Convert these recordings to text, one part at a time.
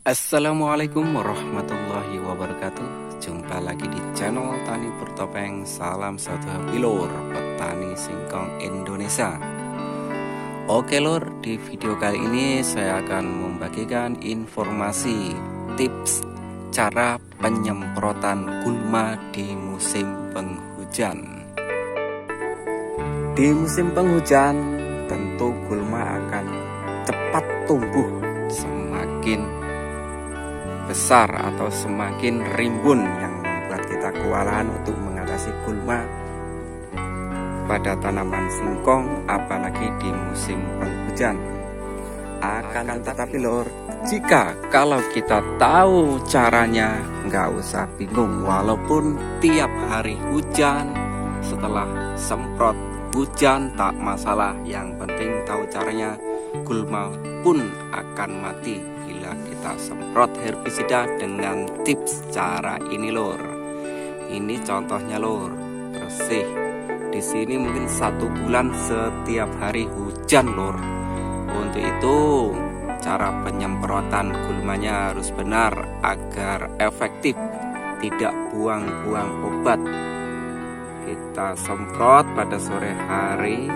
Assalamualaikum warahmatullahi wabarakatuh. Jumpa lagi di channel Tani Bertopeng. Salam satu hati lur, petani singkong Indonesia. Oke lur, di video kali ini saya akan membagikan informasi tips cara penyemprotan gulma di musim penghujan. Di musim penghujan tentu gulma akan cepat tumbuh, semakin besar atau semakin rimbun, yang membuat kita kewalahan untuk mengatasi gulma pada tanaman singkong, apalagi di musim penghujan. Akan tetapi lor, kalau kita tahu caranya, nggak usah bingung. Walaupun tiap hari hujan, setelah semprot hujan tak masalah, yang penting tahu caranya. Gulma pun akan mati bila kita semprot herbisida dengan tips cara ini lor. Ini contohnya lor, bersih. Di sini mungkin 1 bulan setiap hari hujan lor. Untuk itu cara penyemprotan gulmanya harus benar agar efektif, tidak buang-buang obat. Kita semprot pada sore hari,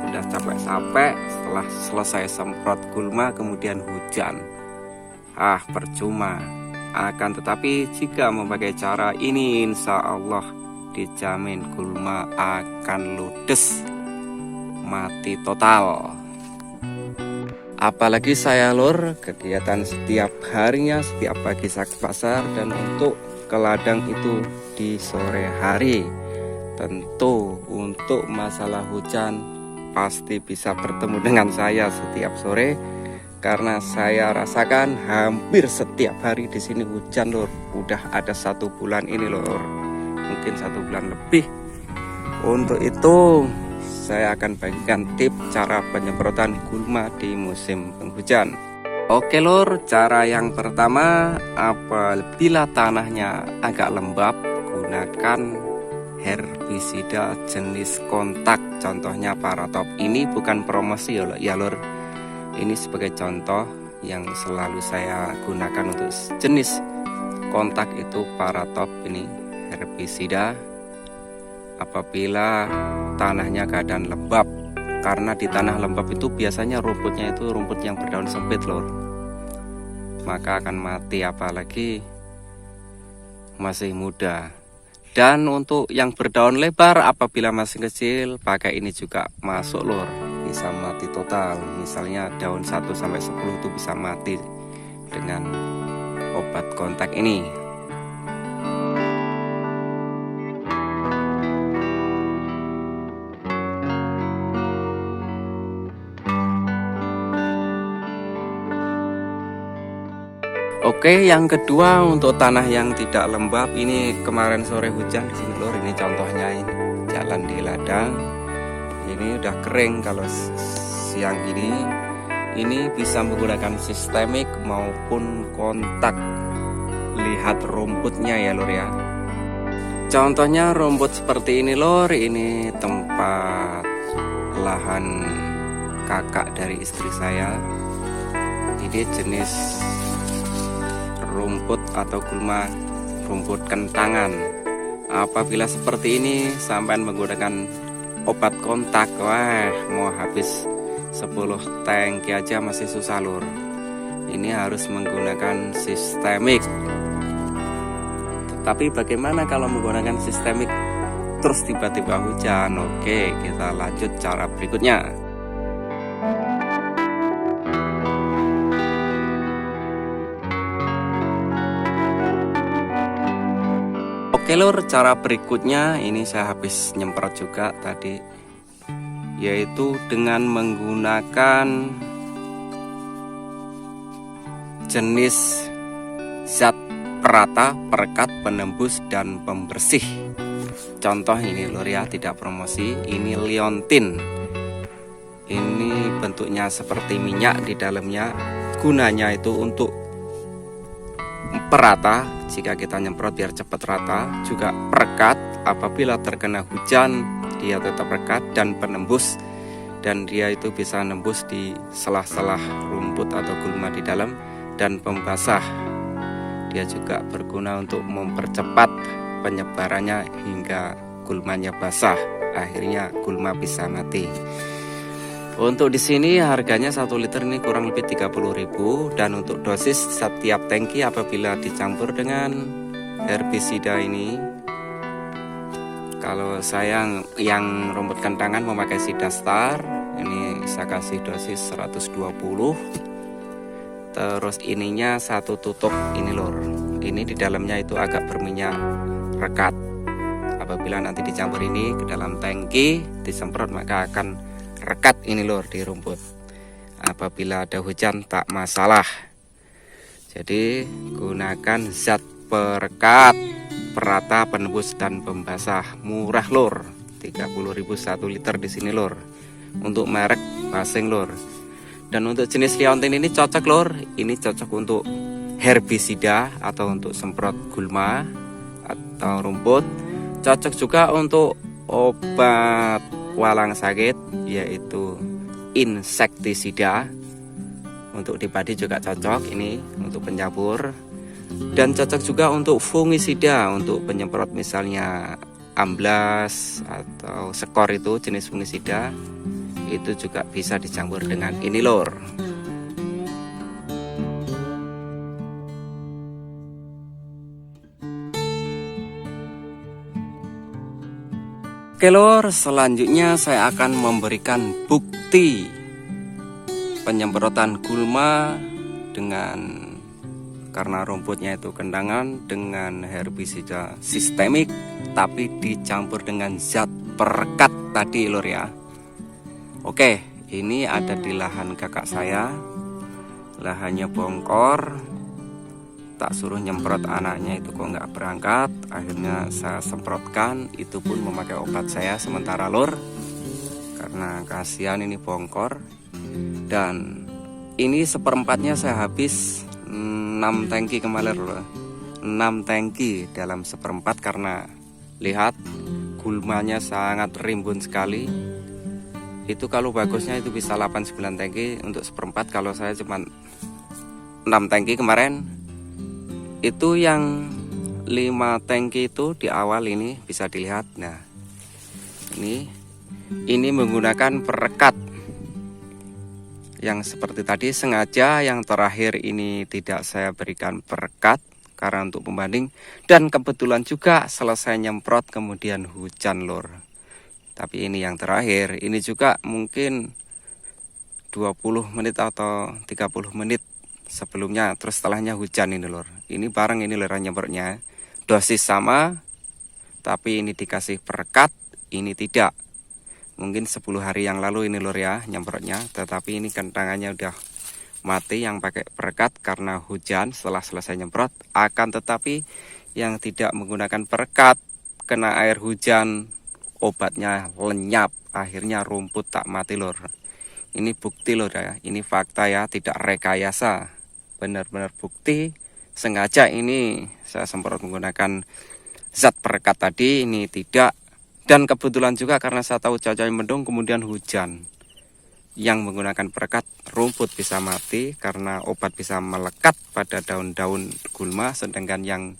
udah capek-capek, setelah selesai semprot gulma kemudian hujan, percuma. Akan tetapi jika memakai cara ini, insya Allah dijamin gulma akan ludes, mati total. Apalagi saya lur, kegiatan setiap harinya, setiap pagi saya ke pasar, dan untuk ke ladang itu di sore hari. Tentu untuk masalah hujan pasti bisa bertemu dengan saya setiap sore, karena saya rasakan hampir setiap hari di sini hujan lor. Udah ada 1 bulan ini lor, mungkin 1 bulan lebih. Untuk itu saya akan bagikan tips cara penyemprotan gulma di musim penghujan. Oke lor, cara yang pertama, apabila tanahnya agak lembab, gunakan herbisida jenis kontak, contohnya Paratop. Ini bukan promosi ya lor, ini sebagai contoh yang selalu saya gunakan untuk jenis kontak itu Paratop. Ini herbisida apabila tanahnya keadaan lembab, karena di tanah lembab itu biasanya rumputnya itu rumput yang berdaun sempit lor, maka akan mati apalagi masih muda. Dan untuk yang berdaun lebar, apabila masih kecil, pakai ini juga masuk lor, bisa mati total. Misalnya daun 1-10 itu bisa mati dengan obat kontak ini. Oke, yang kedua untuk tanah yang tidak lembab, ini kemarin sore hujan di sini lor. Ini contohnya, ini jalan di ladang, ini udah kering. Kalau siang ini bisa menggunakan sistemik maupun kontak. Lihat rumputnya ya lor ya. Contohnya rumput seperti ini lor, ini tempat lahan kakak dari istri saya. Ini jenis rumput atau gulma rumput kentangan. Apabila seperti ini sampai menggunakan obat kontak, mau habis 10 tangki aja masih susah lur. Ini harus menggunakan sistemik. Tetapi bagaimana kalau menggunakan sistemik terus tiba-tiba hujan? Oke, kita lanjut cara berikutnya. Oke lur, cara berikutnya ini saya habis nyemprot juga tadi, yaitu dengan menggunakan jenis zat perata, perekat, penembus, dan pembersih. Contoh ini lur ya, tidak promosi. Ini liontin. Ini bentuknya seperti minyak di dalamnya. Gunanya itu untuk perata, jika kita nyemprot biar cepat rata. Juga perekat, apabila terkena hujan dia tetap perekat. Dan penembus, dan dia itu bisa nembus di selah-selah rumput atau gulma di dalam, dan pembasah. Dia juga berguna untuk mempercepat penyebarannya hingga gulmanya basah, akhirnya gulma bisa mati. Untuk di sini harganya 1 liter ini kurang lebih 30.000, dan untuk dosis setiap tangki apabila dicampur dengan herbisida ini, kalau saya yang rumput kentangan memakai Sidastar, ini saya kasih dosis 120. Terus ininya 1 tutup ini lor. Ini di dalamnya itu agak berminyak rekat. Apabila nanti dicampur ini ke dalam tangki, disemprot maka akan rekat ini lor di rumput. Apabila ada hujan tak masalah. Jadi gunakan zat perekat, perata, penembus dan pembasah, murah lor. 30.000 1 liter di sini lor. Untuk merek Baseng lor. Dan untuk jenis liontin ini cocok lor. Ini cocok untuk herbisida atau untuk semprot gulma atau rumput. Cocok juga untuk obat walang sakit, yaitu insektisida. Untuk di padi juga cocok ini untuk pencampur. Dan cocok juga untuk fungisida, untuk penyemprot misalnya amblas atau skor, itu jenis fungisida. Itu juga bisa dicampur dengan ini lor. Oke lor, selanjutnya saya akan memberikan bukti penyemprotan gulma dengan, karena rumputnya itu kentangan, dengan herbisida sistemik tapi dicampur dengan zat perekat tadi lor ya. Oke, ini ada di lahan kakak saya. Lahannya bongkor. Tak suruh nyemprot anaknya itu kok nggak berangkat. Akhirnya saya semprotkan, itu pun memakai obat saya sementara lor, karena kasihan ini bongkor. Dan ini seperempatnya saya habis 6 tangki kemarin lor. 6 tangki dalam seperempat, karena lihat gulmanya sangat rimbun sekali. Itu kalau bagusnya itu bisa 8-9 tangki untuk seperempat. Kalau saya cuma 6 tangki kemarin. Itu yang 5 tangki itu di awal ini bisa dilihat. Nah, ini menggunakan perekat yang seperti tadi. Sengaja yang terakhir ini tidak saya berikan perekat karena untuk pembanding. Dan kebetulan juga selesai nyemprot kemudian hujan lor. Tapi ini yang terakhir, ini juga mungkin 20 menit atau 30 menit sebelumnya, terus setelahnya hujan ini lor. Ini bareng ini lor nyemprotnya. Dosis sama, tapi ini dikasih perekat, ini tidak. Mungkin 10 hari yang lalu ini lor ya nyemprotnya, tetapi ini kentangannya udah mati yang pakai perekat karena hujan setelah selesai nyemprot. Akan tetapi yang tidak menggunakan perekat, kena air hujan, obatnya lenyap, akhirnya rumput tak mati lor. Ini bukti lor ya, ini fakta ya, tidak rekayasa. Benar-benar bukti, sengaja ini saya semprot menggunakan zat perekat tadi, ini tidak. Dan kebetulan juga karena saya tahu cuaca mendung kemudian hujan. Yang menggunakan perekat, rumput bisa mati karena obat bisa melekat pada daun-daun gulma. Sedangkan yang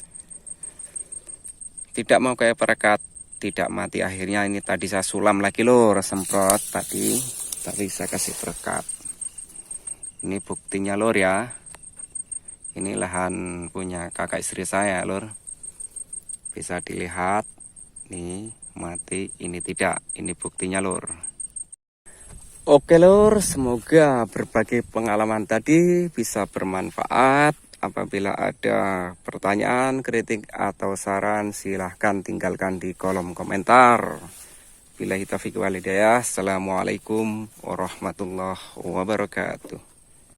tidak mau kayak perekat tidak mati. Akhirnya ini tadi saya sulam lagi lor, semprot tadi, tapi saya kasih perekat. Ini buktinya lor ya. Ini lahan punya kakak istri saya lor. Bisa dilihat, nih mati, ini tidak. Ini buktinya lor. Oke lor, semoga berbagi pengalaman tadi bisa bermanfaat. Apabila ada pertanyaan, kritik atau saran, silahkan tinggalkan di kolom komentar. Billahi taufiq wal hidayah. Assalamualaikum warahmatullahi wabarakatuh.